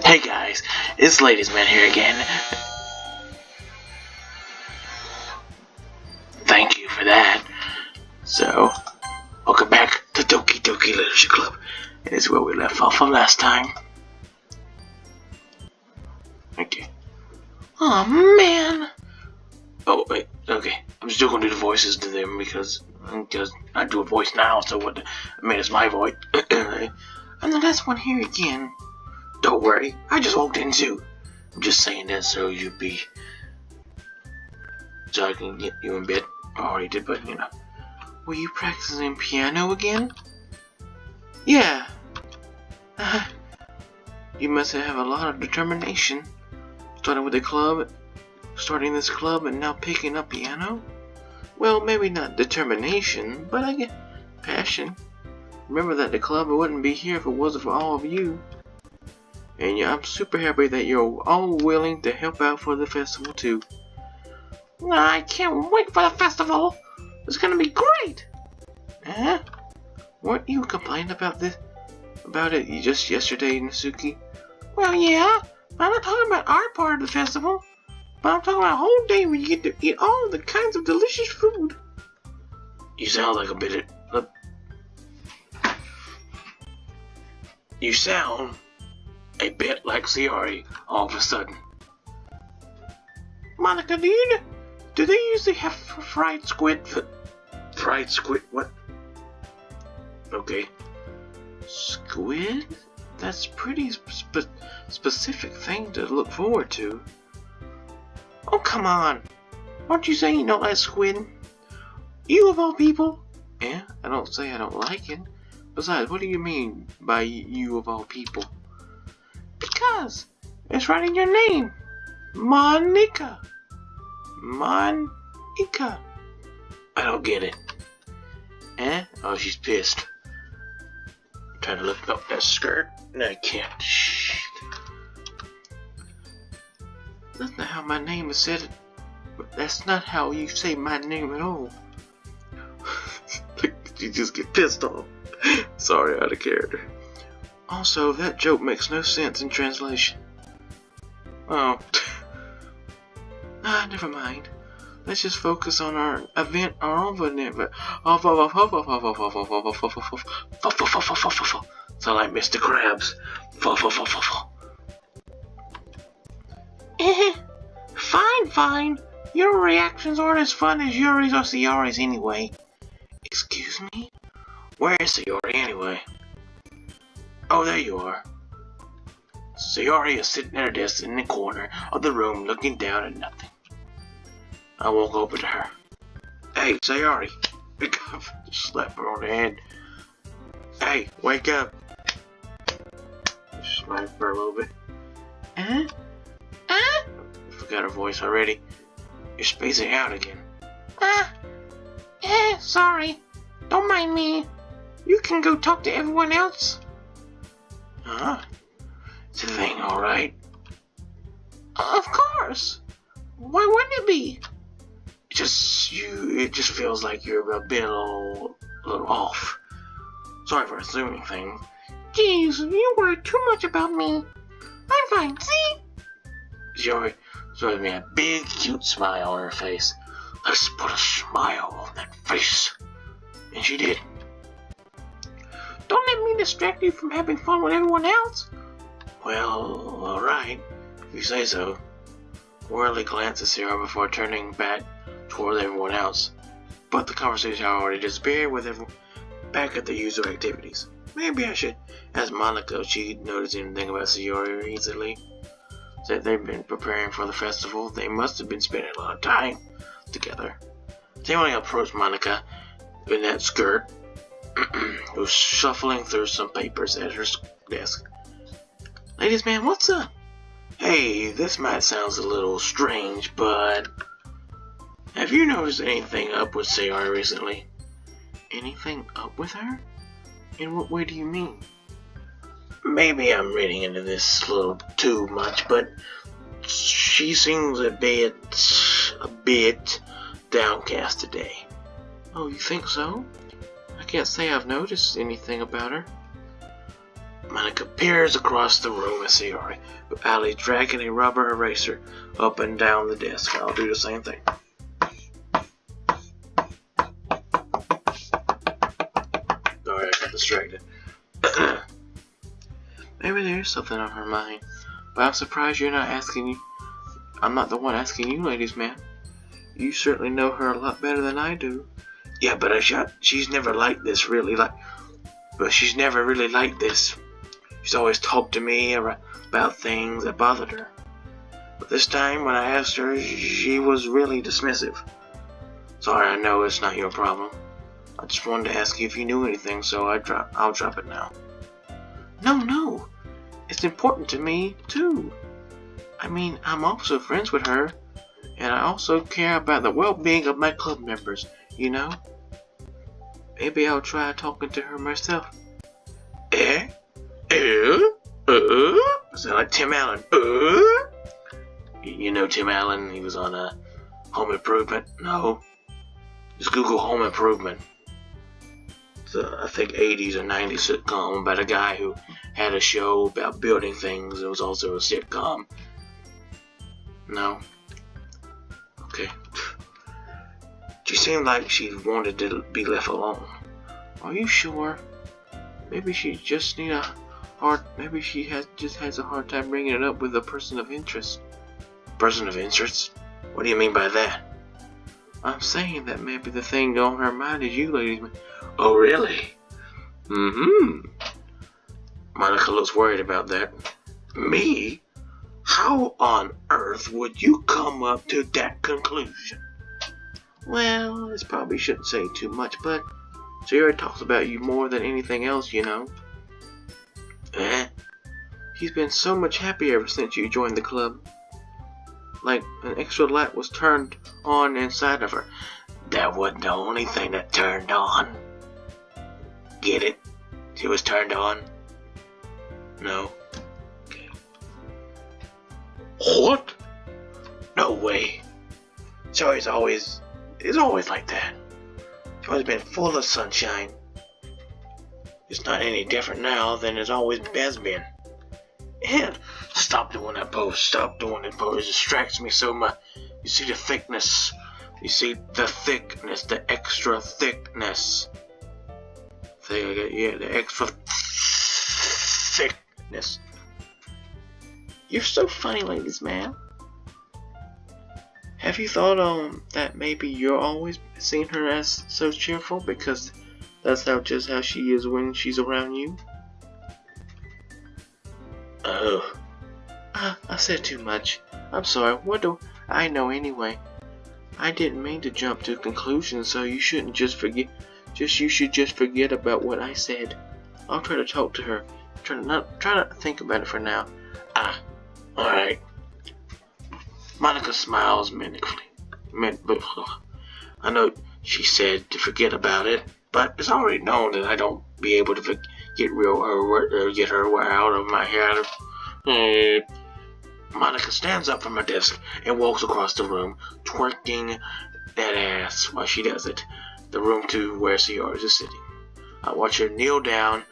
Hey guys, it's Ladies Man here again. Thank you for that. So, welcome back to Doki Literature Club. And this is where we left off from last time. Okay. Oh man. Oh wait, okay. I'm still gonna do the voices to them because I do a voice now, so what? I mean, it's my voice. I'm the last one here again. Don't worry, I just walked in too. I'm just saying that so I can get you in bed. I already did, but you know. Were you practicing piano again? Yeah. You must have a lot of determination. Starting this club and now picking up piano? Well, maybe not determination, but I get passion. Remember that the club wouldn't be here if it wasn't for all of you. And yeah, I'm super happy that you're all willing to help out for the festival too. I can't wait for the festival. It's gonna be great. Huh? Weren't you complaining about it just yesterday, Nasuki? Well, yeah. I'm not talking about our part of the festival, but I'm talking about a whole day where you get to eat all the kinds of delicious food. You sound like You sound a bit like Sayori all of a sudden. Monica, do they usually have fried squid? Fried squid? What? Okay. Squid? That's a pretty specific thing to look forward to. Oh, come on. Aren't you saying you don't like squid? You of all people? Yeah, I don't say I don't like it. Besides, what do you mean by you of all people? Because it's right in your name. Monica. Monica. I don't get it. Eh? Oh, she's pissed. I'm trying to lift up that skirt. No, I can't. Shit. That's not how my name is said. That's not how you say my name at all. You just get pissed off. Sorry, out of character. Also, that joke makes no sense in translation. Oh. Never mind. Let's just focus on our event, So like Mr. Krabs. Fine. Your reactions aren't as fun as Yuri's or Sayori's anyway. Excuse me? Where's Sayori anyway? Oh, there you are. Sayori is sitting at her desk in the corner of the room looking down at nothing. I walk over to her. Hey, Sayori. Wake up. Slap her on the head. Hey, wake up. Slap her a little bit. I forgot her voice already. You're spacing out again. Sorry. Don't mind me. You can go talk to everyone else. Huh? It's a thing, alright. Of course. Why wouldn't it be? It just feels like you're a bit a little off. Sorry for assuming things. Jeez, you worry too much about me. I'm fine, see? Sayori made a big, cute smile on her face. Let's put a smile on that face. And she did. Don't let me distract you from having fun with everyone else. Well, alright, if you say so. Worldly glance at Sarah before turning back toward everyone else. But the conversation had already disappeared with everyone back at the usual activities. Maybe I should ask Monica if she'd noticed anything about Sayori recently. Said they've been preparing for the festival. They must have been spending a lot of time together. Sayori approached Monica in that skirt, who was shuffling through some papers at her desk. Ladies man, what's up? Hey, this might sound a little strange, but have you noticed anything up with Sayori recently? Anything up with her? In what way do you mean? Maybe I'm reading into this a little too much, but she seems a bit downcast today. Oh, you think so? I can't say I've noticed anything about her. Monica peers across the room at Sayori, with Ali dragging a rubber eraser up and down the desk. I'll do the same thing. Sorry, I got distracted. Maybe there's something on her mind, but I'm surprised you're not asking you. I'm not the one asking you, ladies, man. You certainly know her a lot better than I do. Yeah, but she's never like this, really. But she's never really like this. She's always talked to me about things that bothered her. But this time, when I asked her, she was really dismissive. Sorry, I know it's not your problem. I just wanted to ask you if you knew anything, so I'll drop it now. No. It's important to me, too. I mean, I'm also friends with her, and I also care about the well-being of my club members, you know? Maybe I'll try talking to her myself. Sound like Tim Allen. You know Tim Allen? He was on Home Improvement? No. Just Google Home Improvement. It's I think 80s or 90s sitcom about a guy who had a show about building things. It was also a sitcom. No? Okay. She seemed like she wanted to be left alone. Are you sure? Maybe she just has a hard time bringing it up with a person of interest. Person of interest? What do you mean by that? I'm saying that maybe the thing on her mind is you, ladies. Oh, really? Monica looks worried about that. Me? How on earth would you come up to that conclusion? Well, this probably shouldn't say too much, but Sayori talks about you more than anything else, you know. He's been so much happier ever since you joined the club. Like an extra light was turned on inside of her. That wasn't the only thing that turned on. Get it? She was turned on? No? Okay. What? No way. Sayori's always like that. She's always been full of sunshine. It's not any different now than it always has been. And stop doing that pose. Stop doing that pose. It distracts me so much. You see the thickness. You see the thickness. The extra thickness. The extra thickness. You're so funny, ladies, man. Have you thought that maybe you're always seeing her as so cheerful because that's just how she is when she's around you? Oh, I said too much. I'm sorry. What do I know anyway? I didn't mean to jump to conclusions, so you shouldn't you should just forget about what I said. I'll try to talk to her. Try not to think about it for now. Alright. Monica smiles meaningfully. I know she said to forget about it, but it's already known that I don't be able to get her out of my head. Monica stands up from her desk and walks across the room, twerking that ass while she does it. The room to where Sayori is sitting. I watch her kneel down.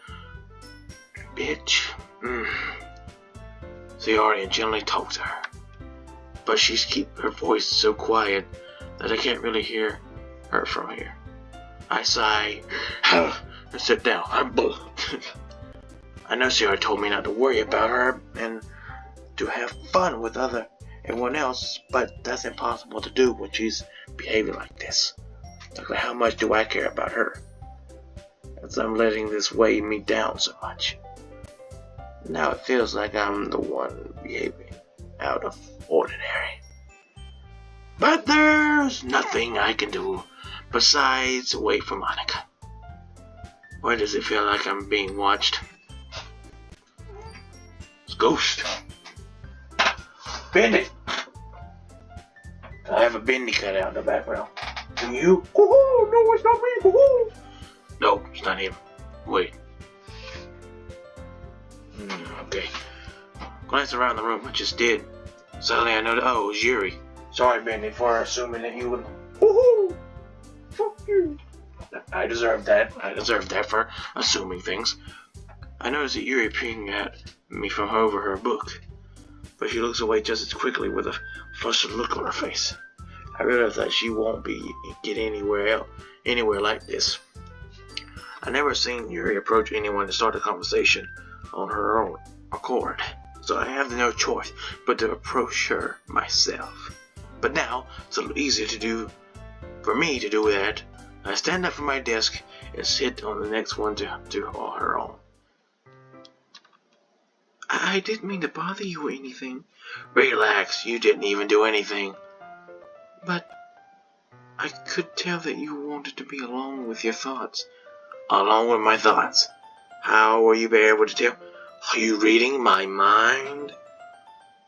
Bitch. Sayori and gently talk to her, but she's keep her voice so quiet that I can't really hear her from here. I sigh and sit down. I know Sayori told me not to worry about her and to have fun with everyone else, but that's impossible to do when she's behaving like this. Like, how much do I care about her? As I'm letting this weigh me down so much. Now it feels like I'm the one behaving out of ordinary. But there's nothing I can do besides wait for Monica. Why does it feel like I'm being watched? It's Ghost. Bendy! I have a Bendy cut out in the background. Do you? Woohoo! No, it's not me! Woohoo! No, it's not him. Wait. Okay. Glance around the room. I just did. Suddenly I noticed. Oh, it was Yuri. Sorry, Bendy, for assuming that you would. Woohoo! Fuck you! I deserve that. I deserve that for assuming things. I notice that Yuri peering at me from over her book, but she looks away just as quickly with a flustered look on her face. I realize that she won't get anywhere like this. I never seen Yuri approach anyone to start a conversation on her own accord, so I have no choice but to approach her myself. But now it's a little easier for me to do that. I stand up from my desk and sit on the next one to her own. I didn't mean to bother you or anything. Relax, you didn't even do anything. But I could tell that you wanted to be alone with your thoughts. Alone with my thoughts? How will you be able to tell? Are you reading my mind?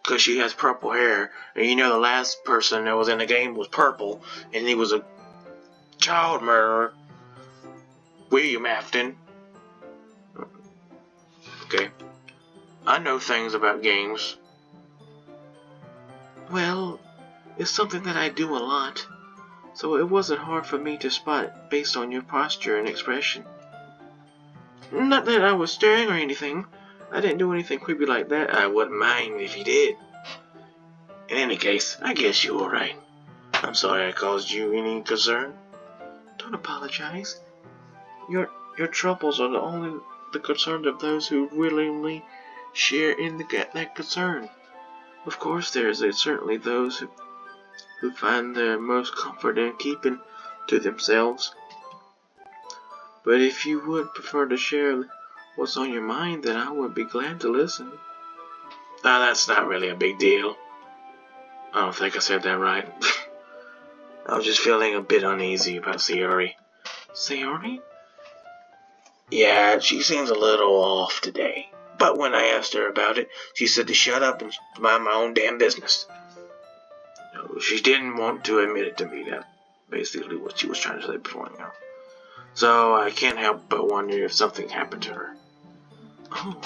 Because she has purple hair, and you know the last person that was in the game was purple, and he was a child murderer. William Afton. Okay. I know things about games. Well, it's something that I do a lot, so it wasn't hard for me to spot it based on your posture and expression. Not that I was staring or anything. I didn't do anything creepy like that. I wouldn't mind if you did. In any case, I guess you were right. I'm sorry I caused you any concern. Don't apologize. Your troubles are only the concerns of those who willingly share in that concern. Of course, there's certainly those who find their most comfort in keeping to themselves. But if you would prefer to share what's on your mind, then I would be glad to listen. Now, that's not really a big deal. I don't think I said that right. I was just feeling a bit uneasy about Sayori. Sayori? Yeah, she seems a little off today. But when I asked her about it, she said to shut up and mind my own damn business. She didn't want to admit it to me. That's basically what she was trying to say before now. So I can't help but wonder if something happened to her. Oh,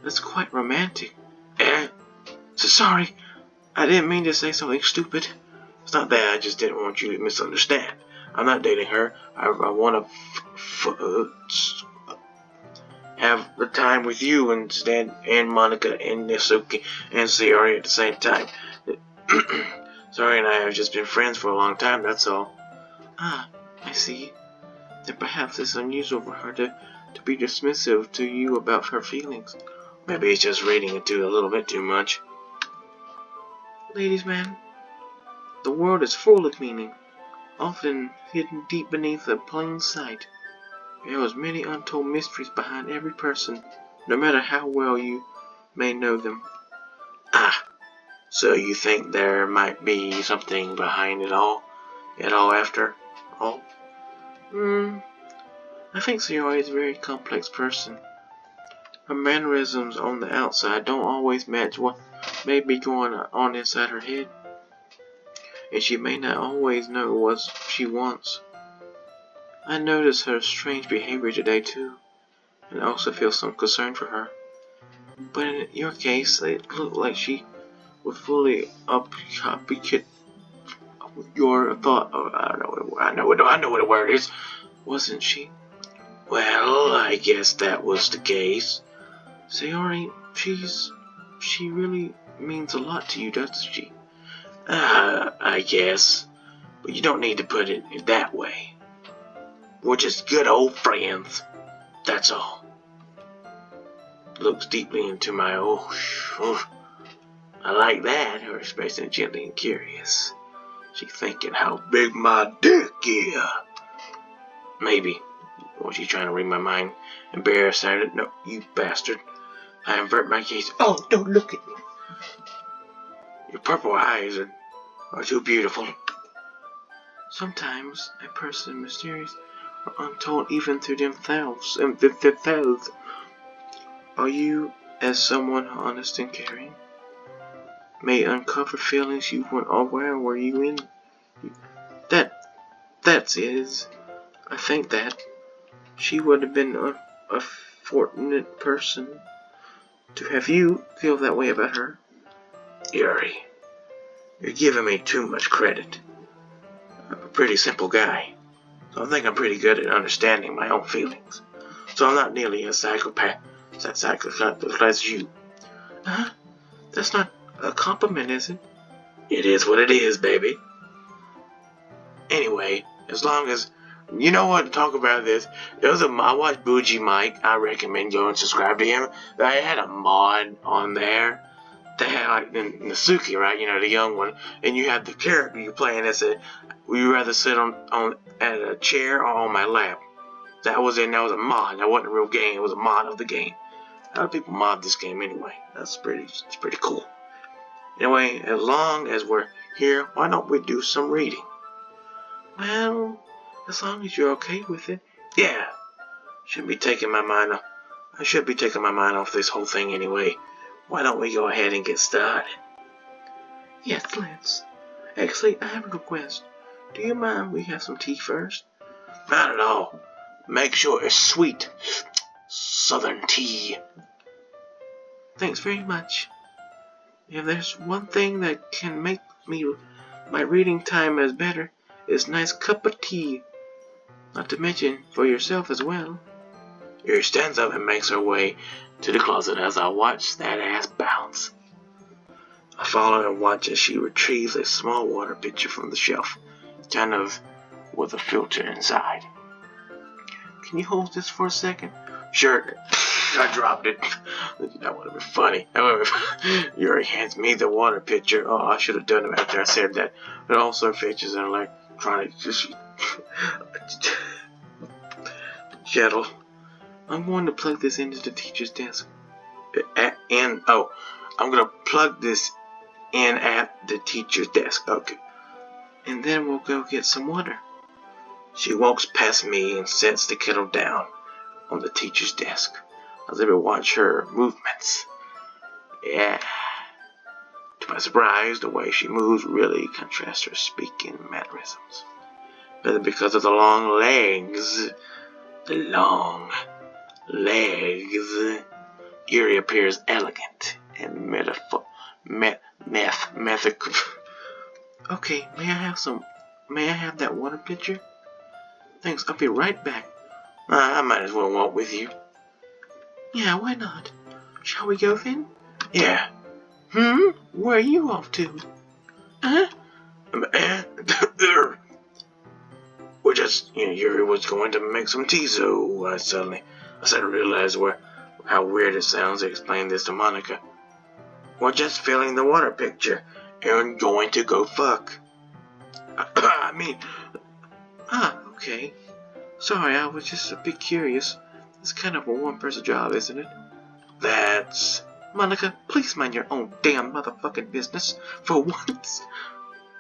that's quite romantic. So sorry. I didn't mean to say something stupid. It's not that, I just didn't want you to misunderstand. I'm not dating her. I want to have the time with you instead, and Monica and Nisuki and Sayori at the same time. Sayori and I have just been friends for a long time, that's all. Ah, I see. Then perhaps it's unusual for her to be dismissive to you about her feelings. Maybe it's just reading into a little bit too much. Ladies, man, the world is full of meaning, often hidden deep beneath a plain sight. There are many untold mysteries behind every person, no matter how well you may know them. Ah, so you think there might be something behind it all after all? I think Sayori is a very complex person. Her mannerisms on the outside don't always match what may be going on inside her head, and she may not always know what she wants. I noticed her strange behavior today too, and also feel some concern for her. But in your case, it looked like she was fully copycat your thought. Oh, I know what the word is, wasn't she? Well, I guess that was the case. Sayori, she really means a lot to you, doesn't she? I guess. But you don't need to put it that way. We're just good old friends. That's all. Looks deeply into my I like that, her expression gently and curious. She's thinking how big my dick is. Maybe. Was she trying to read my mind? Embarrassed at it? No, you bastard. I invert my gaze. Oh, don't look at me. Your purple eyes are too beautiful. Sometimes a person mysterious or untold even to themselves. Are you, as someone honest and caring, may uncover feelings you weren't aware were you in? That's it. I think that she would have been a fortunate person to have you feel that way about her. Yuri, you're giving me too much credit. I'm a pretty simple guy, so I think I'm pretty good at understanding my own feelings. So I'm not nearly a psychopath That's exactly as you. Huh? That's not a compliment, is it? It is what it is, baby. Anyway, as long as you know what to talk about this, I watched Bougie Mike. I recommend going and subscribe to him. They had a mod on there. They had like Nasuki, right? You know, the young one, and you had the character you playing as a. Would you rather sit on at a chair or on my lap? That was a mod. That wasn't a real game. It was a mod of the game. How do people mod this game anyway? It's pretty cool. Anyway, as long as we're here, why don't we do some reading? Well, as long as you're okay with it. Yeah. I should be taking my mind off this whole thing anyway. Why don't we go ahead and get started? Yes, Lance. Actually, I have a request. Do you mind we have some tea first? Not at all. Make sure it's sweet. Southern tea. Thanks very much. If there's one thing that can make my reading time as better, it's a nice cup of tea. Not to mention for yourself as well. Yuri stands up and makes her way to the closet as I watch that ass bounce. I follow and watch as she retrieves a small water pitcher from the shelf, kind of with a filter inside. Can you hold this for a second? Sure. I dropped it. That would have been funny. Yuri hands me the water pitcher. Oh, I should have done it after I said that. It also features an electronic shuttle. I'm going to plug this into the teacher's desk. I'm going to plug this in at the teacher's desk. Okay. And then we'll go get some water. She walks past me and sets the kettle down on the teacher's desk. I was able to watch her movements. Yeah. To my surprise, the way she moves really contrasts her speaking mannerisms. But because of the long legs, Yuri appears elegant and methodical. Okay, may I have that water pitcher? Thanks, I'll be right back. I might as well walk with you. Yeah, why not? Shall we go then? Yeah. Where are you off to? We're just, Yuri was going to make some tea, so I suddenly realized how weird it sounds to explain this to Monica. We're just filling the water pitcher and going to go fuck. Okay. Sorry, I was just a bit curious. It's kind of a one-person job, isn't it? That's... Monica, please mind your own damn motherfucking business for once.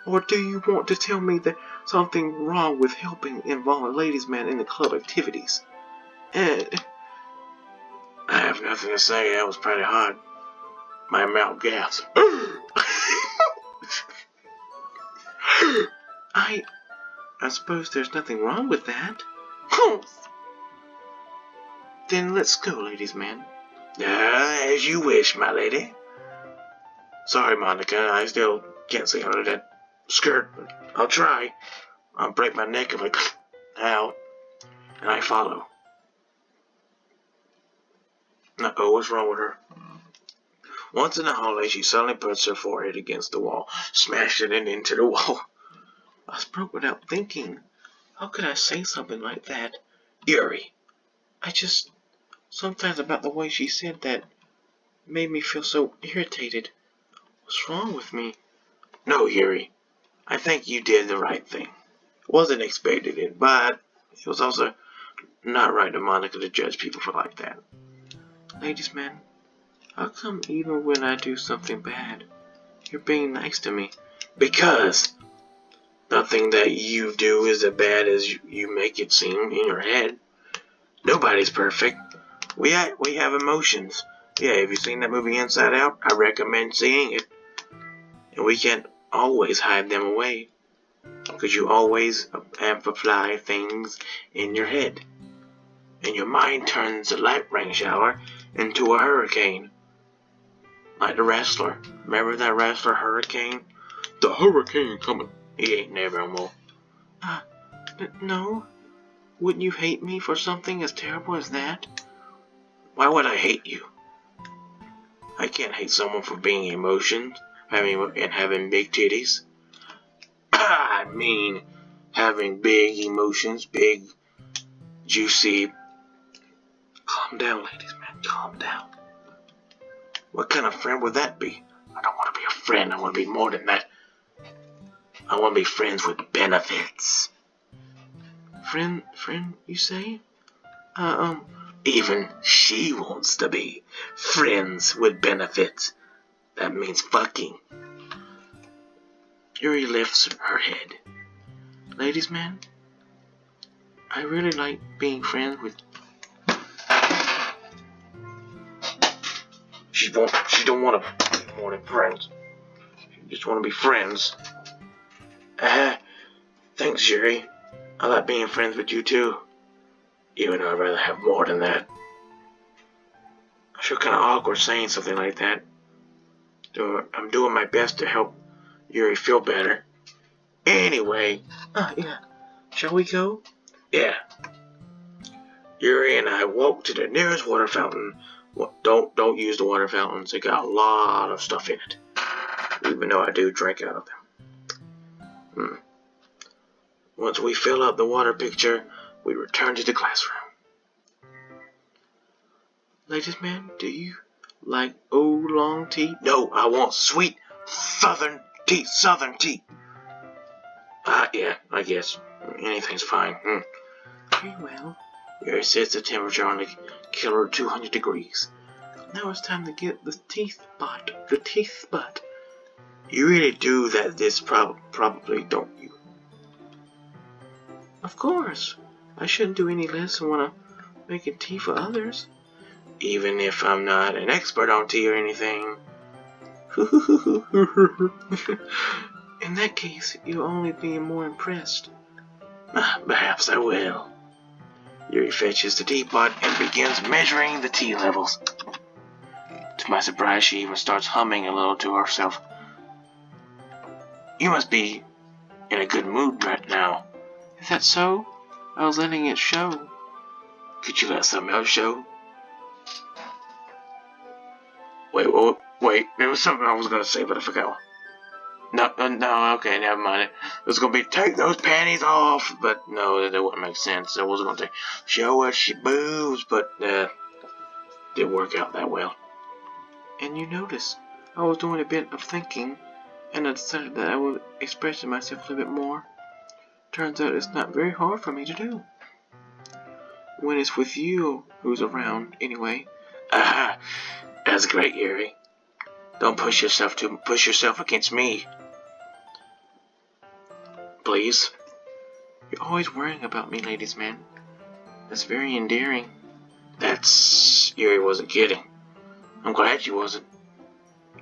Or do you want to tell me there's something wrong with helping involve a ladies' man in the club activities? I have nothing to say. That was pretty hard. My mouth gasped. I suppose there's nothing wrong with that. Then let's go, ladies' man. As you wish, my lady. Sorry, Monica, I still can't see under that skirt, but I'll try. I'll break my neck if I out. And I follow. Uh-oh, what's wrong with her? Once in the hallway, she suddenly puts her forehead against the wall, smashing it into the wall. I spoke without thinking. How could I say something like that? Yuri. Sometimes about the way she said that made me feel so irritated. What's wrong with me? No, Yuri. I think you did the right thing. Wasn't expected it, but it was also not right to Monica to judge people for like that. Ladies, man, how come even when I do something bad, you're being nice to me? Because nothing that you do is as bad as you make it seem in your head. Nobody's perfect. We have emotions. Yeah, have you seen that movie Inside Out? I recommend seeing it. And we can't always hide them away. Because you always amplify things in your head. And your mind turns a light rain shower into a hurricane. Like the wrestler. Remember that wrestler Hurricane? The hurricane coming. He ain't never no more. No. Wouldn't you hate me for something as terrible as that? Why would I hate you? I can't hate someone for being emotions, having big titties. I mean, having big emotions, big, juicy. Calm down, ladies, man. Calm down. What kind of friend would that be? I don't want to be a friend. I want to be more than that. I want to be friends with benefits. Friend, you say? Even she wants to be friends with benefits. That means fucking. Yuri lifts her head. Ladies, man, I really like being friends with. She don't want to be more than friends. She just want to be friends. Thanks, Yuri. I like being friends with you too. Even though I'd rather have more than that. I feel kind of awkward saying something like that. I'm doing my best to help Yuri feel better. Anyway, yeah. Shall we go? Yeah. Yuri and I walked to the nearest water fountain. Don't use the water fountains. They got a lot of stuff in it. Even though I do drink out of them. Once we fill up the water pitcher, we return to the classroom. Ladies, man, do you like oolong tea? No, I want sweet southern tea. Yeah, I guess. Anything's fine. Very well. Yuri sets the temperature on the killer 200 degrees. Now it's time to get the teeth spot. You really do that this probably, don't you? Of course. I shouldn't do any less than when I'm making tea for others. Even if I'm not an expert on tea or anything. In that case, you'll only be more impressed. Perhaps I will. Yuri fetches the teapot and begins measuring the tea levels. To my surprise, she even starts humming a little to herself. You must be in a good mood right now. Is that so? I was letting it show. Could you let something else show? Wait. There was something I was going to say, but I forgot. No, okay, never mind. It was going to be, take those panties off, but no, that wouldn't make sense. I wasn't going to say, show us your boobs, but didn't work out that well. And you notice, I was doing a bit of thinking, and I decided that I would express myself a little bit more. Turns out it's not very hard for me to do. When it's with you who's around, anyway. That's great, Yuri. Don't push yourself against me. Please. You're always worrying about me, ladies, man. That's very endearing. Yuri wasn't kidding. I'm glad you wasn't.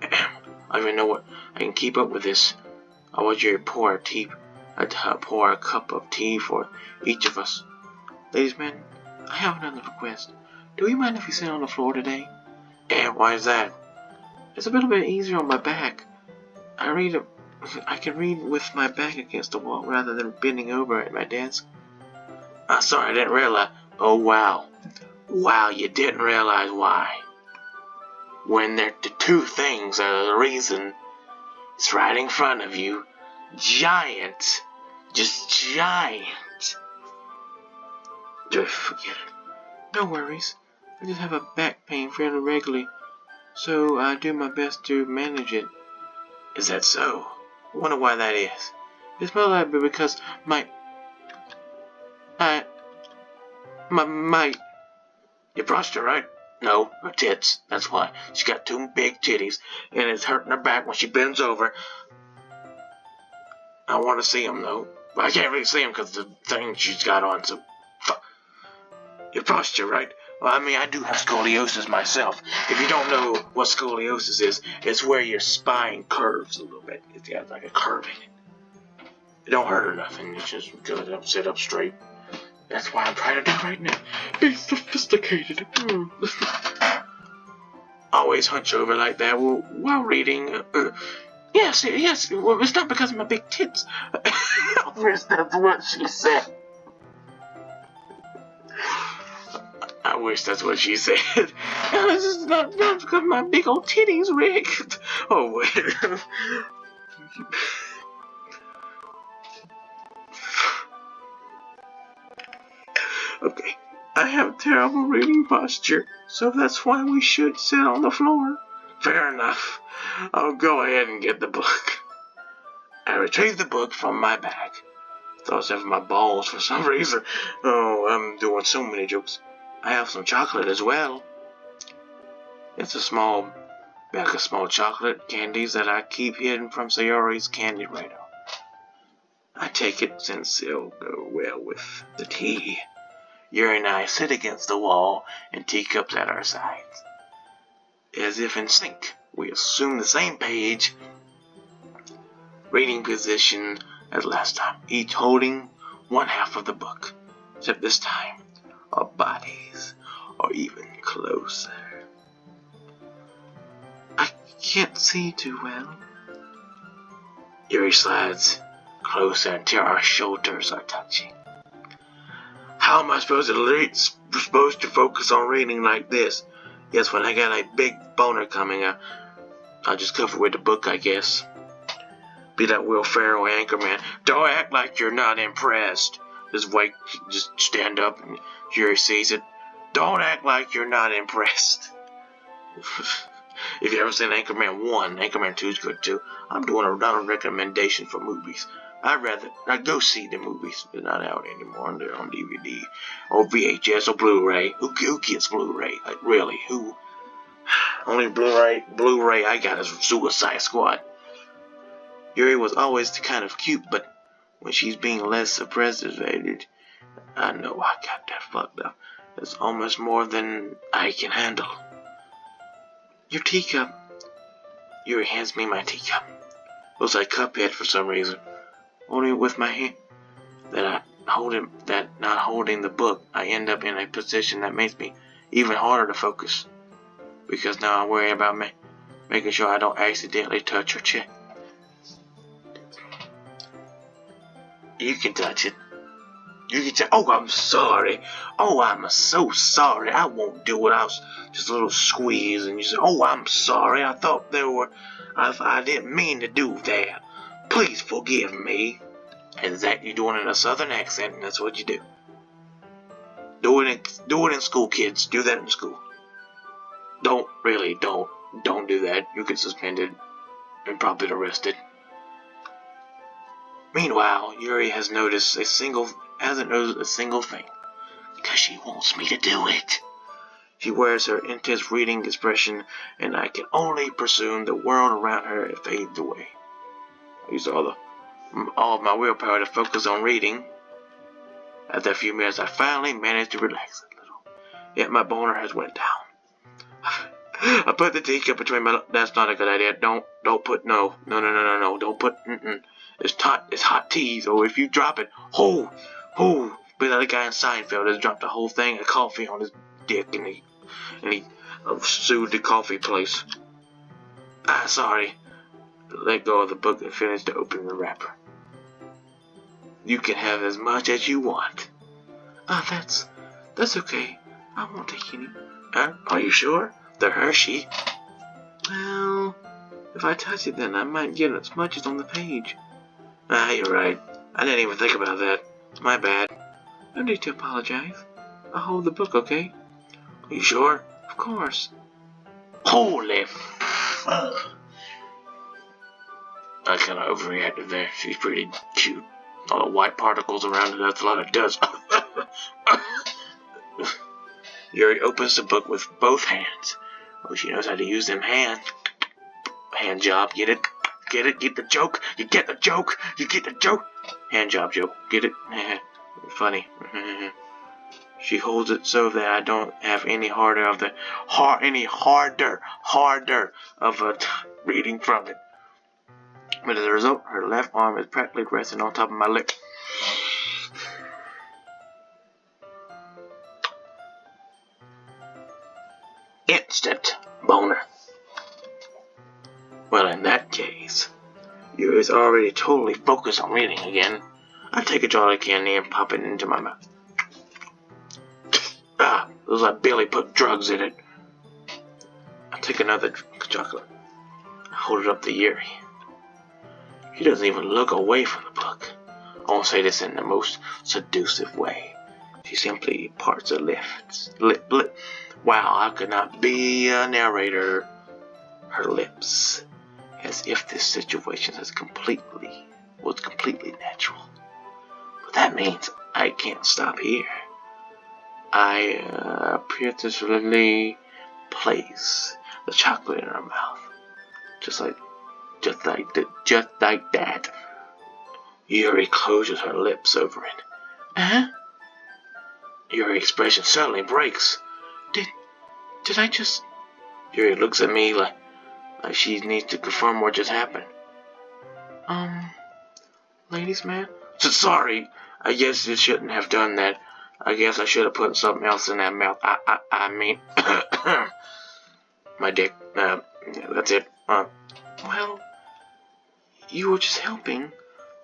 I don't even know what I can keep up with this. I want you to pour a cup of tea for each of us. Ladies, man, I have another request. Do you mind if we sit on the floor today? Why is that? It's a little bit easier on my back. I can read with my back against the wall rather than bending over at my desk. Sorry, I didn't realize. Oh, wow. Wow, you didn't realize why. When the two things are the reason, it's right in front of you. Giant. Just giant. Just forget it. No worries. I just have a back pain fairly regularly, so I do my best to manage it. Is that so? I wonder why that is. It's more likely because your prostate, right? No, her tits. That's why. She's got two big titties, and it's hurting her back when she bends over. I want to see them, though. But I can't really see them because of the thing she's got on, so... Your posture, right? Well, I do have scoliosis myself. If you don't know what scoliosis is, it's where your spine curves a little bit. It's got like a curve in it. It don't hurt or nothing. It's just good up, sit up straight. That's what I'm trying to do right now. Be sophisticated. Always hunch over like that while reading. Yes. Well, it's not because of my big tits. That's what she said. wish that's what she said. This is not because of my big old titties, Rick. Oh, wait. Okay, I have terrible reading posture, so that's why we should sit on the floor. Fair enough. I'll go ahead and get the book. I retrieved the book from my bag. Thought I was having my balls for some reason. Oh, I'm doing so many jokes. I have some chocolate as well. It's a small bag of small chocolate candies that I keep hidden from Sayori's candy radar. I take it since it'll go well with the tea. Yuri and I sit against the wall and teacups at our sides. As if in sync, we assume the same page, reading position as last time, each holding one half of the book, except this time our bodies are even closer. I can't see too well. Yuri slides closer until our shoulders are touching. How am I supposed to focus on reading like this? Yes, when I got a big boner coming, I'll just cover with the book, I guess. Be that Will Ferrell Anchorman. Don't act like you're not impressed. Just stand up and Yuri sees it. Don't act like you're not impressed. If you ever seen Anchorman 1, Anchorman 2 is good too. I'm doing a recommendation for movies. I'd go see the movies. They're not out anymore. They're on DVD or VHS or Blu-ray. Who gets Blu-ray? Like, really? Who? Only Blu-ray I got is Suicide Squad. Yuri was always kind of cute, but when she's being less preservated, I know I got that fucked up. It's almost more than I can handle. Your teacup. Yuri hands me my teacup. Looks like Cuphead for some reason. Holding it with my hand, not holding the book, I end up in a position that makes me even harder to focus. Because now I worry about making sure I don't accidentally touch her chin. You can touch it. You can touch. Oh, I'm sorry. Oh, I'm so sorry. I won't do it. I was just a little squeeze, and you say, "Oh, I'm sorry. I thought I didn't mean to do that. Please forgive me." And that you're doing it in a southern accent, and that's what you do. Do it in school, kids. Do that in school. Don't do that. You get suspended and probably arrested. Meanwhile, Yuri hasn't noticed a single thing, because she wants me to do it. She wears her intense reading expression, and I can only presume the world around her fades away. I use all of my willpower to focus on reading. After a few minutes, I finally managed to relax a little. Yet my boner has went down. I put the teacup between my. That's not a good idea. Don't put no. Don't put. It's hot tea. So if you drop it, be like the guy in Seinfeld has dropped the whole thing of coffee on his dick, and he sued the coffee place. Sorry. Let go of the book and finish to open the wrapper. You can have as much as you want. That's okay. I won't take any. Are you sure? The Hershey? Well, if I touch it, then I might get as much as on the page. You're right. I didn't even think about that. My bad. No need to apologize. I'll hold the book, okay? Are you sure? Of course. Holy fuck. I kind of overreacted there. She's pretty cute. All the white particles around her, that's a lot of dust. Yuri opens the book with both hands. Oh, she knows how to use them hands. Hand job, get it? Get it? Get the joke? You get the joke? You get the joke? Hand job, Joe. Get it? Funny. She holds it so that I don't have any harder of reading from it. But as a result, her left arm is practically resting on top of my lip. Instant boner. Well, in that case, you is already totally focused on reading again. I take a jar of candy and pop it into my mouth. Looks like Billy put drugs in it. I take another chocolate. I hold it up to Yuri. She doesn't even look away from the book. I won't say this in the most seductive way. She simply parts her lips. Wow, I could not be a narrator. Her lips, as if this situation was completely natural. But that means I can't stop here. I preterally place the chocolate in her mouth, just like that. Yuri closes her lips over it. Huh? Yuri's expression suddenly breaks. Did I just? Yuri looks at me like she needs to confirm what just happened. Ladies man? Sorry, I guess you shouldn't have done that. I guess I should have put something else in that mouth. I mean, my dick. Yeah, that's it. Well, you were just helping.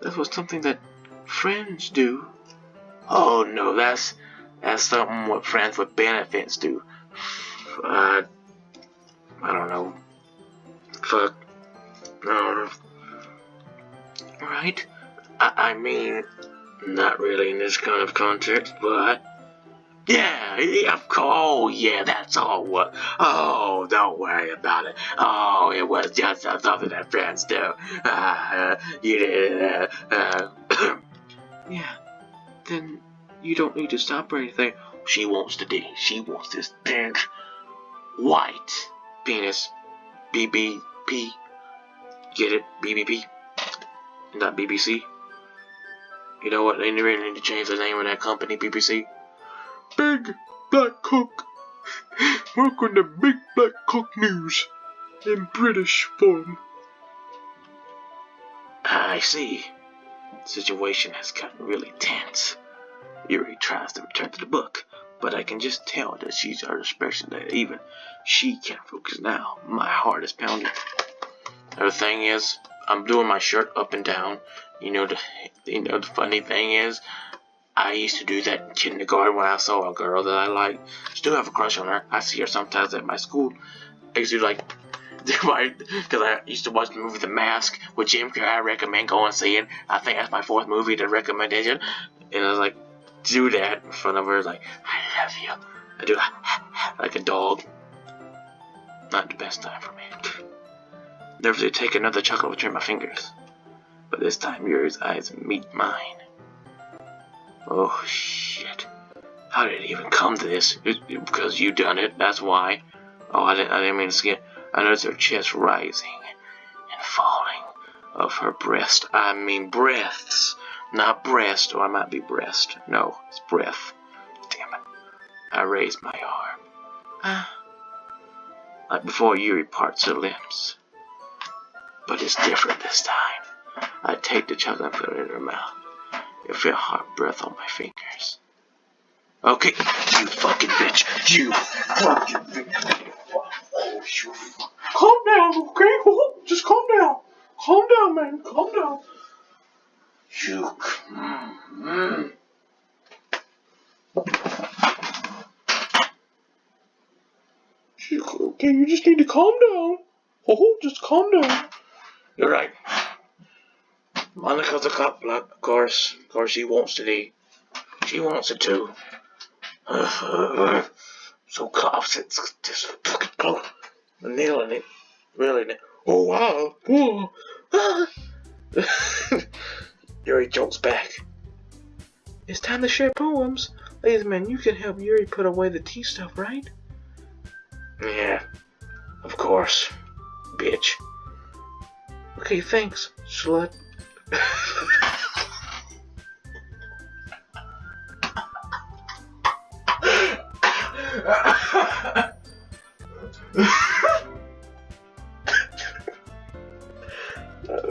That was something that friends do. Oh no, that's something what friends with benefits do. I don't know. Fuck. No. Right? I mean, not really in this kind of context, but yeah, of course. Oh, yeah, that's all what. Oh, don't worry about it. Oh, it was just something that friends do. Yeah, then you don't need to stop or anything. She wants this big, white penis. BBP. Get it? BBP. Not BBC. You know what? They really need to change the name of that company, BBC. Big Black Cock. Welcome to Big Black Cock News. In British form. I see. The situation has gotten really tense. Yuri tries to return to the book, but I can just tell that she's her expression that even she can't focus now. My heart is pounding. The thing is, I'm doing my shirt up and down. The funny thing is, I used to do that in kindergarten when I saw a girl that I liked. Still have a crush on her. I see her sometimes at my school. I used to because I used to watch the movie The Mask with Jim Carrey. I recommend going and see it. I think that's my 4th movie, the recommendation. And I was like, do that in front of her, like, I love you. I do like a dog. Not the best time for me. Nervously take another chocolate between my fingers. But this time Yuri's eyes meet mine. Oh shit. How did it even come to this? Because you done it, that's why. Oh, I didn't mean to skip. I noticed her chest rising and falling of her breast. I mean breaths. Not breast, or I might be breast. No, it's breath. Damn it. I raised my arm. Like before Yuri parts her lips. But it's different this time. I take the chocolate and put it in her mouth. I feel hot breath on my fingers. Okay, you fucking bitch. You fucking bitch. Oh, you. Calm down, okay? Oh, just calm down. Calm down, man. Calm down. You. Okay, you just need to calm down. Oh, just calm down. You're right. Monica's a cop blood, of course. Of course, she wants to be. She wants it too. So cops, it's just fucking close. I'm nailing it. Really. Oh, wow. Whoa. Yuri jolts back. It's time to share poems. Ladies and men, you can help Yuri put away the tea stuff, right? Yeah, of course. Bitch. Okay, thanks, slut.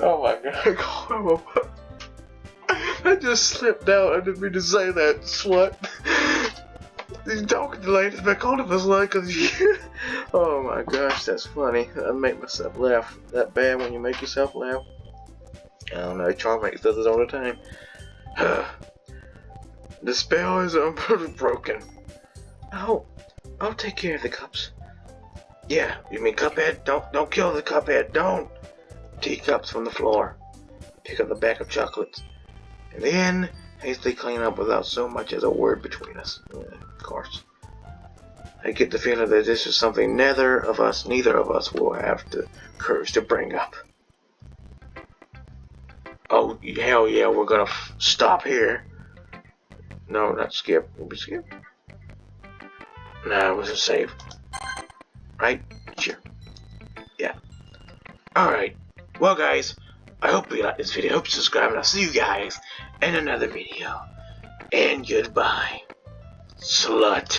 Oh my god. I just slipped out. I didn't mean to say that, slut. He's talking to ladies back on of us like, oh my gosh, that's funny. I make myself laugh that bad when you make yourself laugh. I don't know, Charmax does this all the time. The spell is broken. Oh, I'll take care of the cups. Yeah, you mean Cuphead? Don't kill the Cuphead, don't! Teacups from the floor. Pick up the bag of chocolates. And then, hastily clean up without so much as a word between us. Of course. I get the feeling that this is something neither of us will have the courage to bring up. Oh, hell yeah, we're gonna stop here. No, not skip. Will we skip? Nah, it was a save. Right? Sure. Yeah. Alright. Well, guys, I hope you liked this video. I hope you subscribe, and I'll see you guys in another video. And goodbye. Slut.